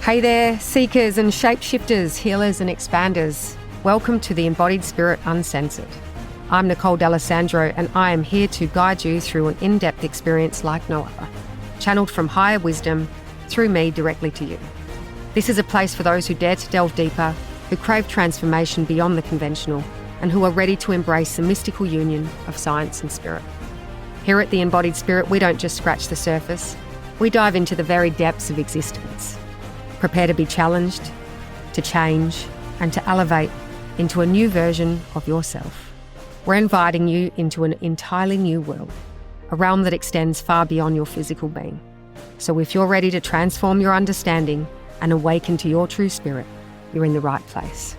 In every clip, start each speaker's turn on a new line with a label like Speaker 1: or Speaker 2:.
Speaker 1: Hey there, seekers and shapeshifters, healers and expanders. Welcome to the Embodied Spirit Uncensored. I'm Nicole D'Alessandro, and I am here to guide you through an in-depth experience like no other, channeled from higher wisdom through me directly to you. This is a place for those who dare to delve deeper, who crave transformation beyond the conventional, and who are ready to embrace the mystical union of science and spirit. Here at the Embodied Spirit, we don't just scratch the surface, we dive into the very depths of existence. Prepare to be challenged, to change, and to elevate into a new version of yourself. We're inviting you into an entirely new world, a realm that extends far beyond your physical being. So if you're ready to transform your understanding and awaken to your true spirit, you're in the right place.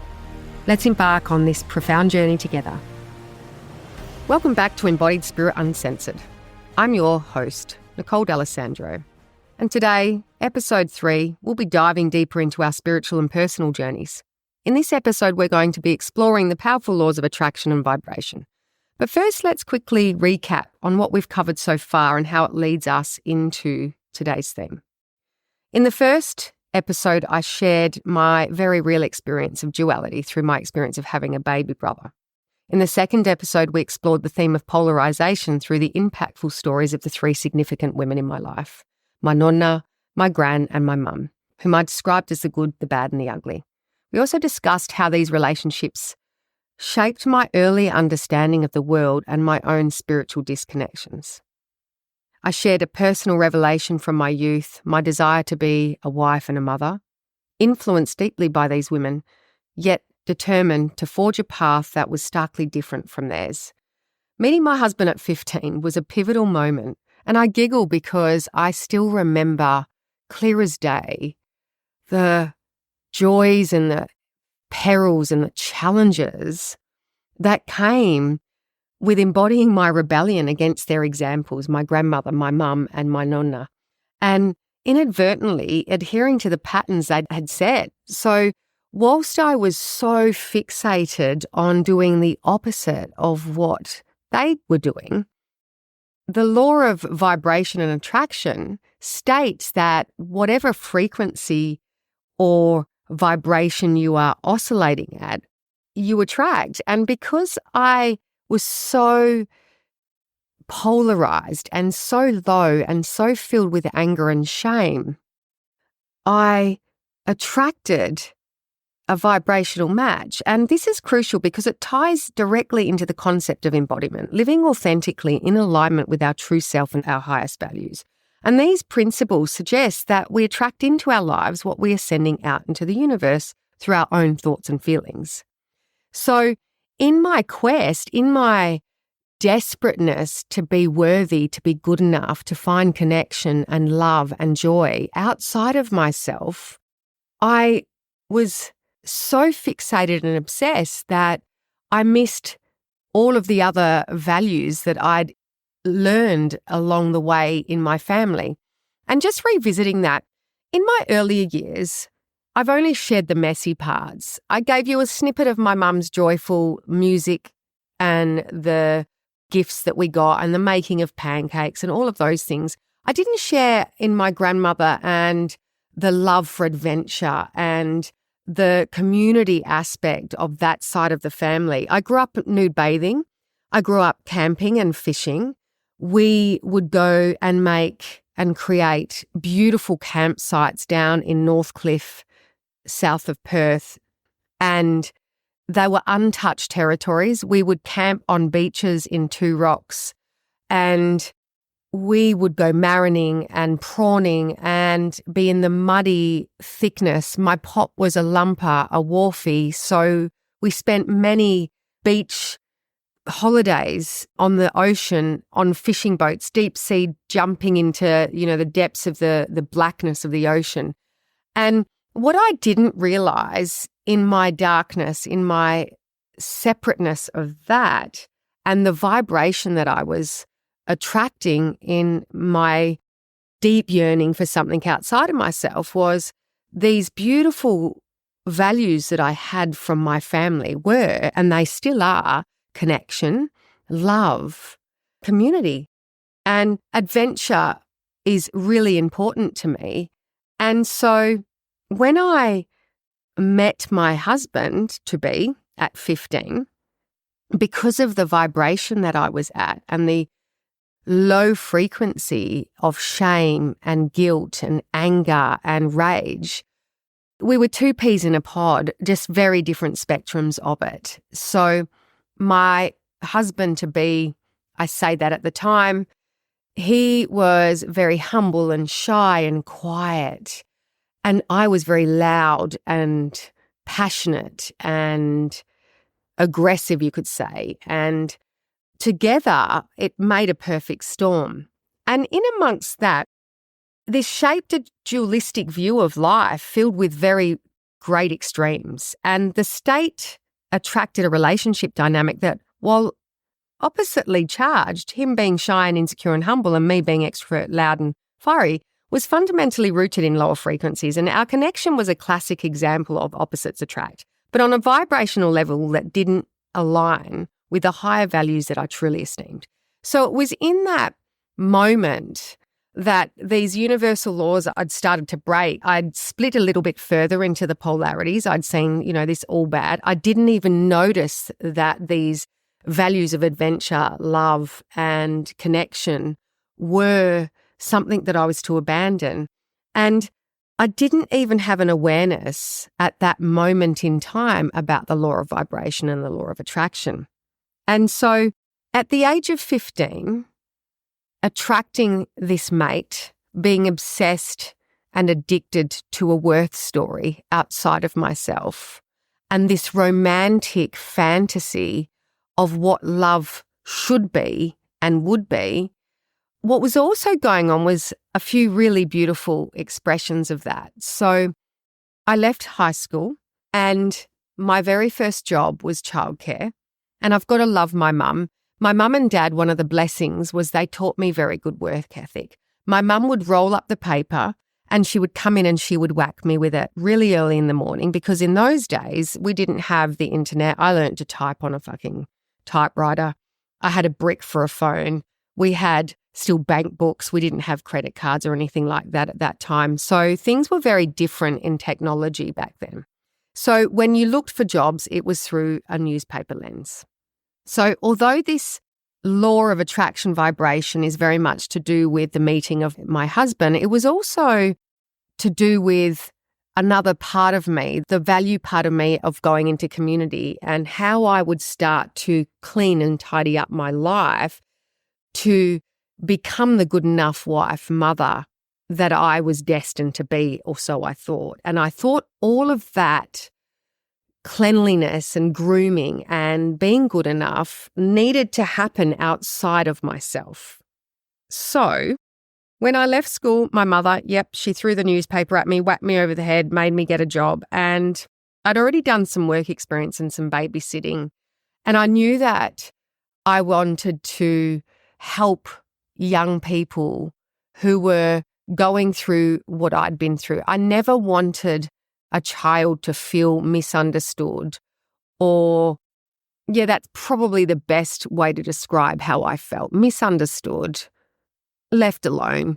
Speaker 1: Let's embark on this profound journey together. Welcome back to Embodied Spirit Uncensored. I'm your host, Nicole D'Alessandro. And today, episode 3, we'll be diving deeper into our spiritual and personal journeys. In this episode, we're going to be exploring the powerful laws of attraction and vibration. But first, let's quickly recap on what we've covered so far and how it leads us into today's theme. In the first episode, I shared my very real experience of duality through my experience of having a baby brother. In the second episode, we explored the theme of polarization through the impactful stories of the 3 significant women in my life: my nonna, my gran, and my mum, whom I described as the good, the bad, and the ugly. We also discussed how these relationships shaped my early understanding of the world and my own spiritual disconnections. I shared a personal revelation from my youth, my desire to be a wife and a mother, influenced deeply by these women, yet determined to forge a path that was starkly different from theirs. Meeting my husband at 15 was a pivotal moment, and I giggle because I still remember, clear as day, the joys and the perils and the challenges that came with embodying my rebellion against their examples, my grandmother, my mum, and my nonna, and inadvertently adhering to the patterns they had set. So whilst I was so fixated on doing the opposite of what they were doing, the law of vibration and attraction states that whatever frequency or vibration you are oscillating at, you attract. And because I was so polarized and so low and so filled with anger and shame, I attracted a vibrational match. And this is crucial because it ties directly into the concept of embodiment, living authentically in alignment with our true self and our highest values. And these principles suggest that we attract into our lives what we are sending out into the universe through our own thoughts and feelings. So in my quest, in my desperateness to be worthy, to be good enough, to find connection and love and joy outside of myself, I was so fixated and obsessed that I missed all of the other values that I'd learned along the way in my family. And just revisiting that, in my earlier years, I've only shared the messy parts. I gave you a snippet of my mum's joyful music and the gifts that we got and the making of pancakes and all of those things. I didn't share in my grandmother and the love for adventure and the community aspect of that side of the family. I grew up nude bathing. I grew up camping and fishing. We would go and make and create beautiful campsites down in Northcliffe, south of Perth, and they were untouched territories. We would camp on beaches in Two Rocks, and we would go marining and prawning and be in the muddy thickness. My pop was a lumper, a wharfie, so we spent many beach holidays on the ocean, on fishing boats, deep sea, jumping into, the depths of the blackness of the ocean. And what I didn't realize in my darkness, in my separateness of that, and the vibration that I was attracting in my deep yearning for something outside of myself, was these beautiful values that I had from my family were, and they still are, connection, love, community, and adventure is really important to me. And so when I met my husband to be at 15, because of the vibration that I was at and the low frequency of shame and guilt and anger and rage, we were two peas in a pod, just very different spectrums of it. So my husband to be, I say that at the time, he was very humble and shy and quiet. And I was very loud and passionate and aggressive, you could say. And together, it made a perfect storm. And in amongst that, this shaped a dualistic view of life filled with very great extremes. And the state attracted a relationship dynamic that, while oppositely charged, him being shy and insecure and humble and me being extrovert, loud and fiery, was fundamentally rooted in lower frequencies. And our connection was a classic example of opposites attract, but on a vibrational level that didn't align with the higher values that I truly esteemed. So it was in that moment that these universal laws I'd started to break. I'd split a little bit further into the polarities. I'd seen, this all bad. I didn't even notice that these values of adventure, love, and connection were something that I was to abandon. And I didn't even have an awareness at that moment in time about the law of vibration and the law of attraction. And so at the age of 15, attracting this mate, being obsessed and addicted to a worth story outside of myself, and this romantic fantasy of what love should be and would be, what was also going on was a few really beautiful expressions of that. So I left high school and my very first job was childcare. And I've got to love my mum. My mum and dad, one of the blessings was they taught me very good work ethic. My mum would roll up the paper and she would come in and she would whack me with it really early in the morning, because in those days we didn't have the internet. I learned to type on a fucking typewriter. I had a brick for a phone. We had still bank books. We didn't have credit cards or anything like that at that time. So things were very different in technology back then. So when you looked for jobs, it was through a newspaper lens. So although this law of attraction vibration is very much to do with the meeting of my husband, it was also to do with another part of me, the value part of me of going into community and how I would start to clean and tidy up my life to become the good enough wife, mother that I was destined to be, or so I thought. And I thought all of that cleanliness and grooming and being good enough needed to happen outside of myself. So when I left school, my mother, she threw the newspaper at me, whacked me over the head, made me get a job. And I'd already done some work experience and some babysitting. And I knew that I wanted to help young people who were going through what I'd been through. I never wanted a child to feel misunderstood, or, that's probably the best way to describe how I felt. Misunderstood, left alone,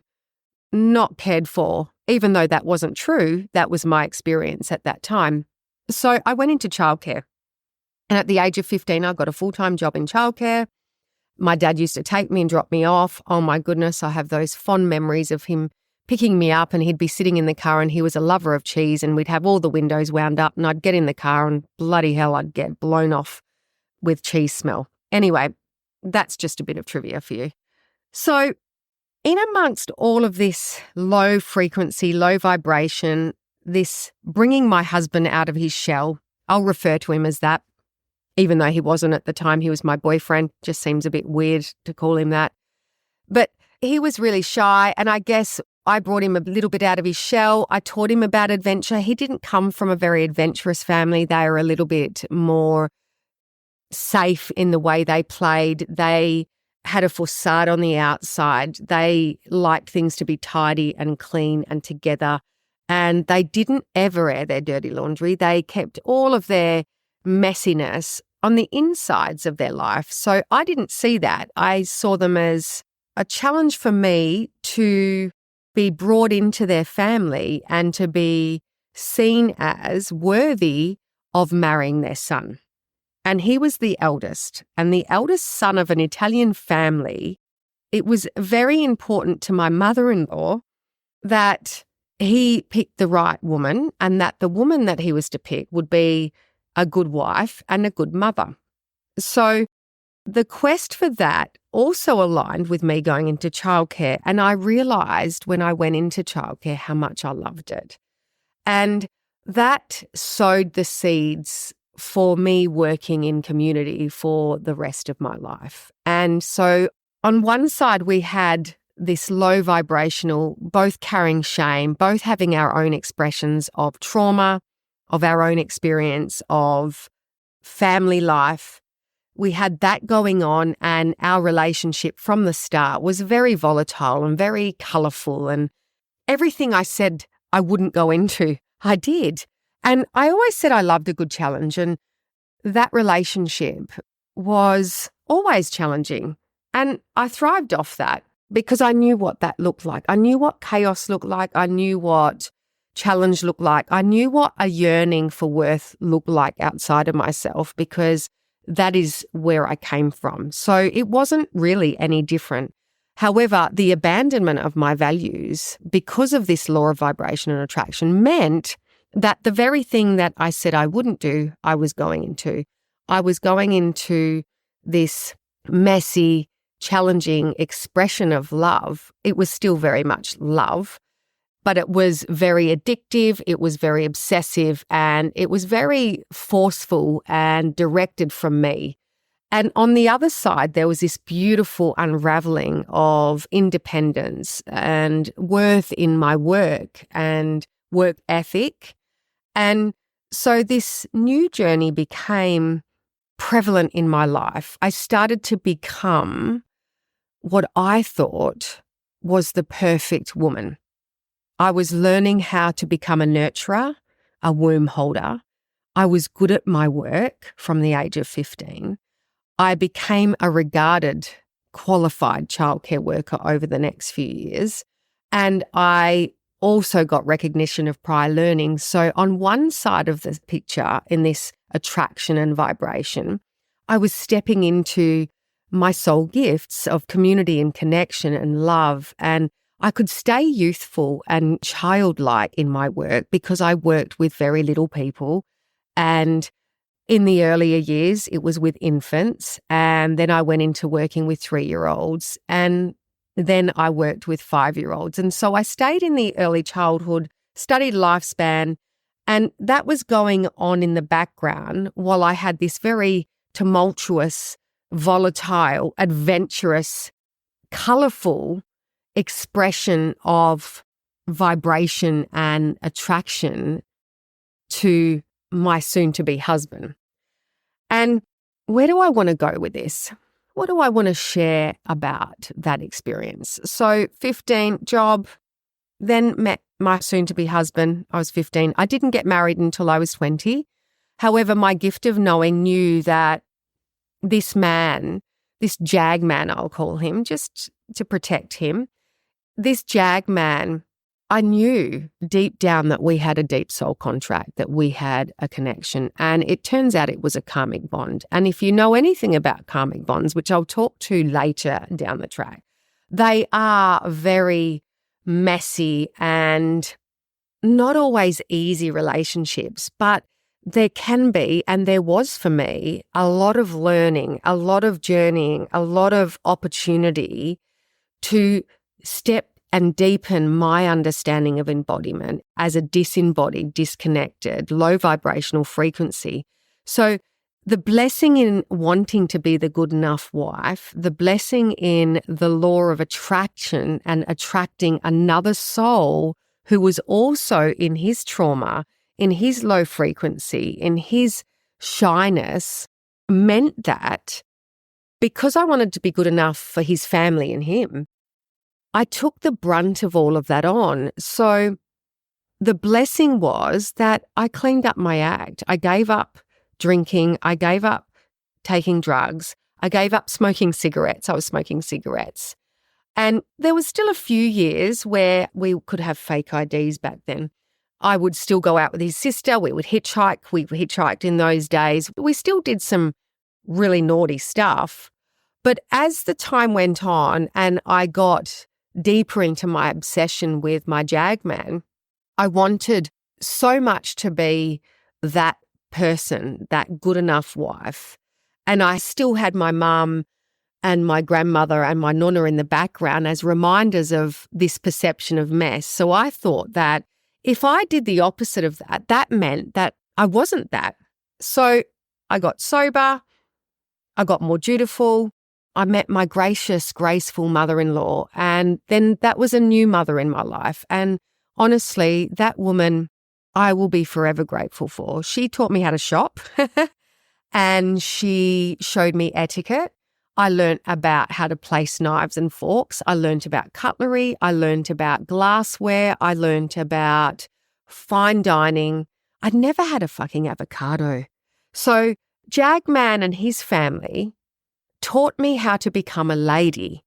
Speaker 1: not cared for, even though that wasn't true. That was my experience at that time. So I went into childcare. And at the age of 15, I got a full-time job in childcare. My dad used to take me and drop me off. Oh my goodness, I have those fond memories of him picking me up, and he'd be sitting in the car, and he was a lover of cheese, and we'd have all the windows wound up, and I'd get in the car and bloody hell, I'd get blown off with cheese smell. Anyway, that's just a bit of trivia for you. So in amongst all of this low frequency, low vibration, this bringing my husband out of his shell, I'll refer to him as that, even though he wasn't at the time. He was my boyfriend. Just seems a bit weird to call him that. But he was really shy, and I guess I brought him a little bit out of his shell. I taught him about adventure. He didn't come from a very adventurous family. They were a little bit more safe in the way they played. They had a facade on the outside. They liked things to be tidy and clean and together. And they didn't ever air their dirty laundry. They kept all of their messiness on the insides of their life. So I didn't see that. I saw them as a challenge for me to be brought into their family and to be seen as worthy of marrying their son. And he was the eldest, and the eldest son of an Italian family. It was very important to my mother-in-law that he picked the right woman, and that the woman that he was to pick would be a good wife and a good mother. So the quest for that also aligned with me going into childcare, and I realised when I went into childcare how much I loved it. And that sowed the seeds for me working in community for the rest of my life. And so on one side, we had this low vibrational, both carrying shame, both having our own expressions of trauma, of our own experience of family life. We had that going on, and our relationship from the start was very volatile and very colourful, and everything I said I wouldn't go into, I did. And I always said I loved a good challenge, and that relationship was always challenging. And I thrived off that because I knew what that looked like. I knew what chaos looked like. I knew what challenge looked like. I knew what a yearning for worth looked like outside of myself, because that is where I came from. So it wasn't really any different. However, the abandonment of my values because of this law of vibration and attraction meant that the very thing that I said I wouldn't do, I was going into. I was going into this messy, challenging expression of love. It was still very much love, but it was very addictive, it was very obsessive, and it was very forceful and directed from me. And on the other side, there was this beautiful unraveling of independence and worth in my work and work ethic. And so this new journey became prevalent in my life. I started to become what I thought was the perfect woman. I was learning how to become a nurturer, a womb holder. I was good at my work from the age of 15. I became a regarded, qualified childcare worker over the next few years. And I also got recognition of prior learning. So on one side of the picture, in this attraction and vibration, I was stepping into my soul gifts of community and connection and love. And I could stay youthful and childlike in my work because I worked with very little people. And in the earlier years, it was with infants. And then I went into working with 3-year-olds. And then I worked with 5-year-olds. And so I stayed in the early childhood, studied lifespan, and that was going on in the background while I had this very tumultuous, volatile, adventurous, colourful expression of vibration and attraction to my soon-to-be husband. And where do I want to go with this? What do I want to share about that experience? So 15, job, then met my soon-to-be husband. I was 15. I didn't get married until I was 20. However, my gift of knowing knew that this man, this jag man, I'll call him, just to protect him, this jag man, I knew deep down that we had a deep soul contract, that we had a connection. And it turns out it was a karmic bond. And if you know anything about karmic bonds, which I'll talk to later down the track, they are very messy and not always easy relationships, but there can be, and there was for me, a lot of learning, a lot of journeying, a lot of opportunity to step and deepen my understanding of embodiment as a disembodied, disconnected, low vibrational frequency. So the blessing in wanting to be the good enough wife, the blessing in the law of attraction and attracting another soul who was also in his trauma, in his low frequency, in his shyness, meant that because I wanted to be good enough for his family and him, I took the brunt of all of that on. So the blessing was that I cleaned up my act. I gave up drinking. I gave up taking drugs. I gave up smoking cigarettes. I was smoking cigarettes. And there was still a few years where we could have fake IDs back then. I would still go out with his sister. We would hitchhike. We hitchhiked in those days. We still did some really naughty stuff. But as the time went on and I got deeper into my obsession with my Jag man, I wanted so much to be that person, that good enough wife. And I still had my mum and my grandmother and my nonna in the background as reminders of this perception of mess. So I thought that if I did the opposite of that, that meant that I wasn't that. So I got sober, I got more dutiful, I met my gracious, graceful mother-in-law, and then that was a new mother in my life. And honestly, that woman I will be forever grateful for. She taught me how to shop and she showed me etiquette. I learned about how to place knives and forks. I learned about cutlery. I learned about glassware. I learned about fine dining. I'd never had a fucking avocado. So Jag Man and his family taught me how to become a lady.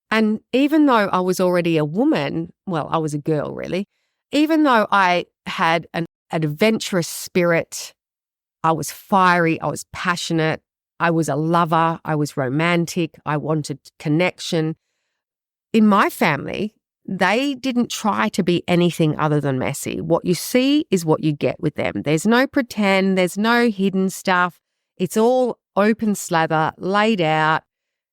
Speaker 1: And even though I was already a woman, well, I was a girl really, even though I had an adventurous spirit, I was fiery, I was passionate, I was a lover, I was romantic, I wanted connection. In my family, they didn't try to be anything other than messy. What you see is what you get with them. There's no pretend, there's no hidden stuff. It's all open slather, laid out.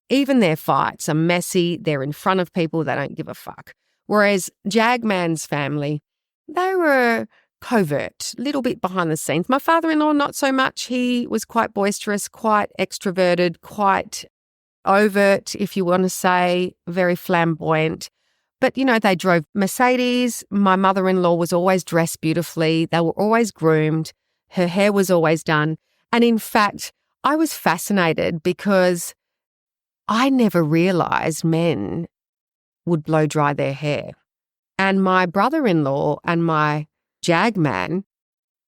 Speaker 1: Even their fights are messy. They're in front of people. They don't give a fuck. Whereas Jagman's family, they were covert, a little bit behind the scenes. My father-in-law, not so much. He was quite boisterous, quite extroverted, quite overt, if you want to say, very flamboyant. But, you know, they drove Mercedes. My mother-in-law was always dressed beautifully. They were always groomed. Her hair was always done. And in fact, I was fascinated because I never realised men would blow dry their hair. And my brother-in-law and my Jag man,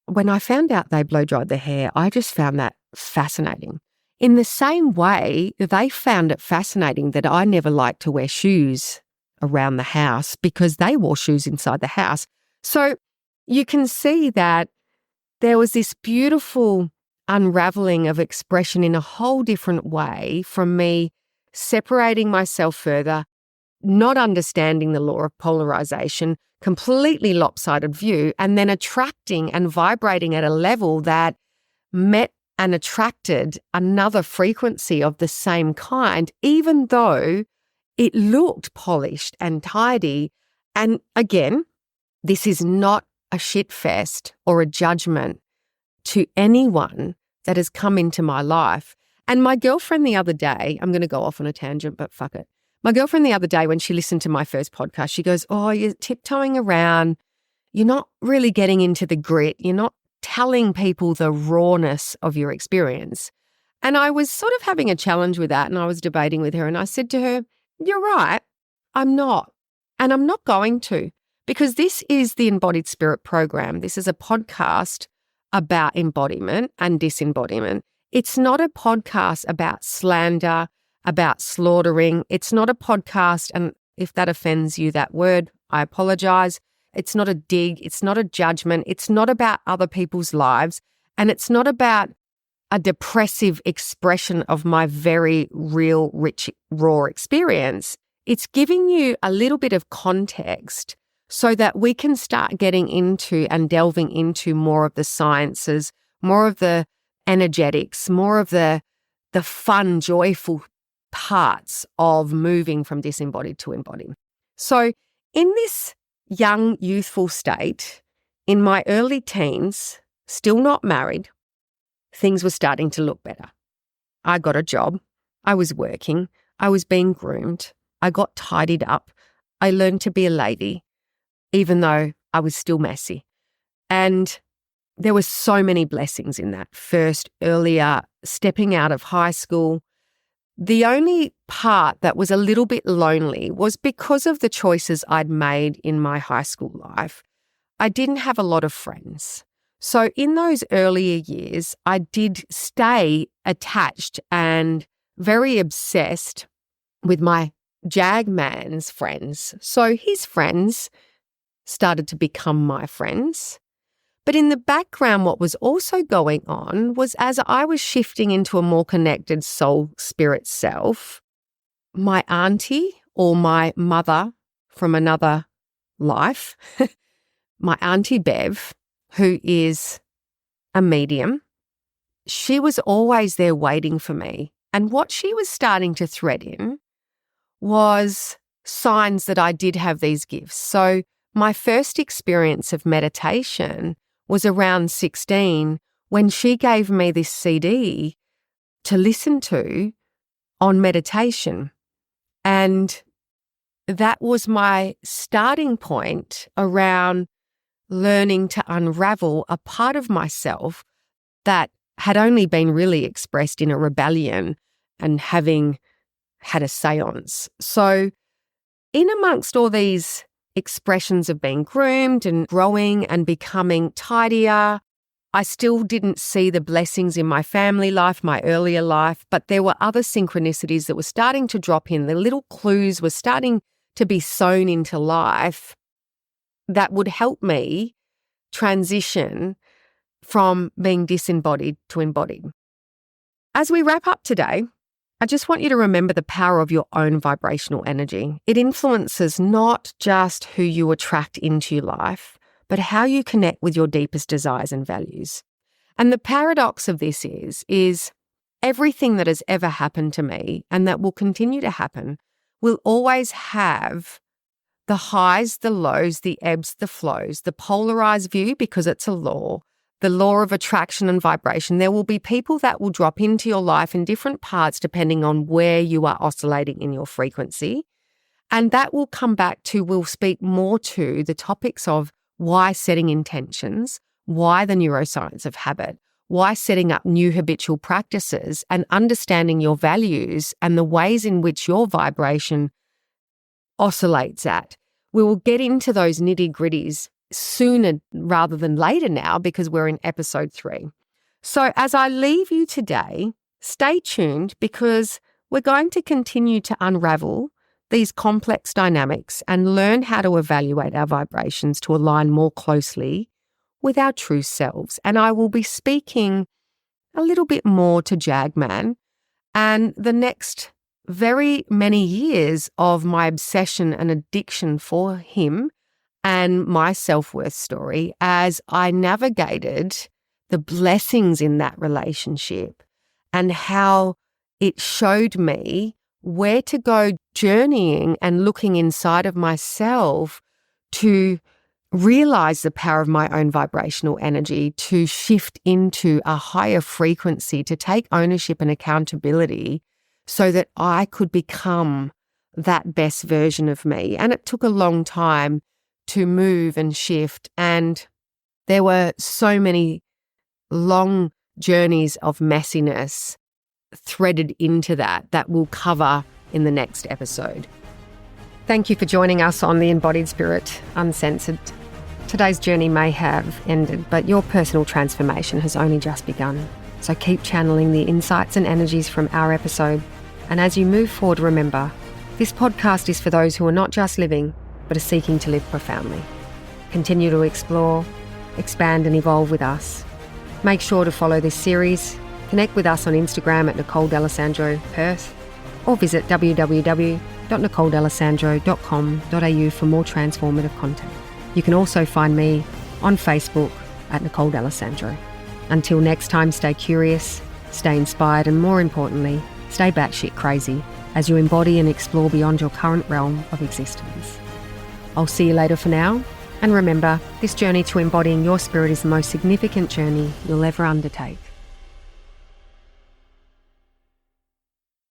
Speaker 1: when I found out they blow dried their hair, I just found that fascinating. In the same way, they found it fascinating that I never liked to wear shoes around the house because they wore shoes inside the house. So you can see that there was this beautiful unraveling of expression in a whole different way from me separating myself further, not understanding the law of polarization, completely lopsided view, and then attracting and vibrating at a level that met and attracted another frequency of the same kind, even though it looked polished and tidy. And again, this is not a shit fest or a judgment to anyone that has come into my life. And my girlfriend the other day, I'm going to go off on a tangent, but fuck it. My girlfriend the other day, when she listened to my first podcast, she goes, "Oh, you're tiptoeing around. You're not really getting into the grit. You're not telling people the rawness of your experience." And I was sort of having a challenge with that, and I was debating with her, and I said to her, "You're right. I'm not. And I'm not going to, because this is the Embodied Spirit program. This is a podcast about embodiment and disembodiment. It's not a podcast about slander, about slaughtering. It's not a podcast, and if that offends you, that word, I apologize. It's not a dig. It's not a judgment. It's not about other people's lives. And it's not about a depressive expression of my very real, rich, raw experience. It's giving you a little bit of context so that we can start getting into and delving into more of the sciences, more of the energetics, more of the fun, joyful parts of moving from disembodied to embodied. So in this young, youthful state, in my early teens, still not married, things were starting to look better. I got a job. I was working. I was being groomed. I got tidied up. I learned to be a lady, even though I was still messy. And there were so many blessings in that. First, earlier, stepping out of high school. The only part that was a little bit lonely was because of the choices I'd made in my high school life. I didn't have a lot of friends. So in those earlier years, I did stay attached and very obsessed with my Jag man's friends. So his friends started to become my friends. But in the background, what was also going on was as I was shifting into a more connected soul spirit self, my auntie or my mother from another life, my auntie Bev, who is a medium, she was always there waiting for me. And what she was starting to thread in was signs that I did have these gifts. So my first experience of meditation was around 16 when she gave me this CD to listen to on meditation. And that was my starting point around learning to unravel a part of myself that had only been really expressed in a rebellion and having had a seance. So in amongst all these expressions of being groomed and growing and becoming tidier, I still didn't see the blessings in my family life, my earlier life, but there were other synchronicities that were starting to drop in. The little clues were starting to be sewn into life that would help me transition from being disembodied to embodied. As we wrap up today, I just want you to remember the power of your own vibrational energy. It influences not just who you attract into your life, but how you connect with your deepest desires and values. And the paradox of this is everything that has ever happened to me and that will continue to happen will always have the highs, the lows, the ebbs, the flows, the polarized view because it's a law, the law of attraction and vibration. There will be people that will drop into your life in different parts depending on where you are oscillating in your frequency. And that will come back to, we'll speak more to the topics of why setting intentions, why the neuroscience of habit, why setting up new habitual practices and understanding your values and the ways in which your vibration oscillates at. We will get into those nitty-gritties sooner rather than later now because we're in episode 3. So as I leave you today, stay tuned because we're going to continue to unravel these complex dynamics and learn how to evaluate our vibrations to align more closely with our true selves. And I will be speaking a little bit more to Jagman and the next very many years of my obsession and addiction for him and my self-worth story as I navigated the blessings in that relationship and how it showed me where to go journeying and looking inside of myself to realize the power of my own vibrational energy, to shift into a higher frequency, to take ownership and accountability so that I could become that best version of me. And it took a long time to move and shift. And there were so many long journeys of messiness threaded into that we'll cover in the next episode. Thank you for joining us on The Embodied Spirit Uncensored. Today's journey may have ended, but your personal transformation has only just begun. So keep channeling the insights and energies from our episode. And as you move forward, remember, this podcast is for those who are not just living, but are seeking to live profoundly. Continue to explore, expand and evolve with us. Make sure to follow this series, connect with us on Instagram at Nicole D'Alessandro Perth, or visit www.nicoledalessandro.com.au for more transformative content. You can also find me on Facebook at Nicole D'Alessandro. Until next time, stay curious, stay inspired, and more importantly, stay batshit crazy as you embody and explore beyond your current realm of existence. I'll see you later for now, and remember, this journey to embodying your spirit is the most significant journey you'll ever undertake.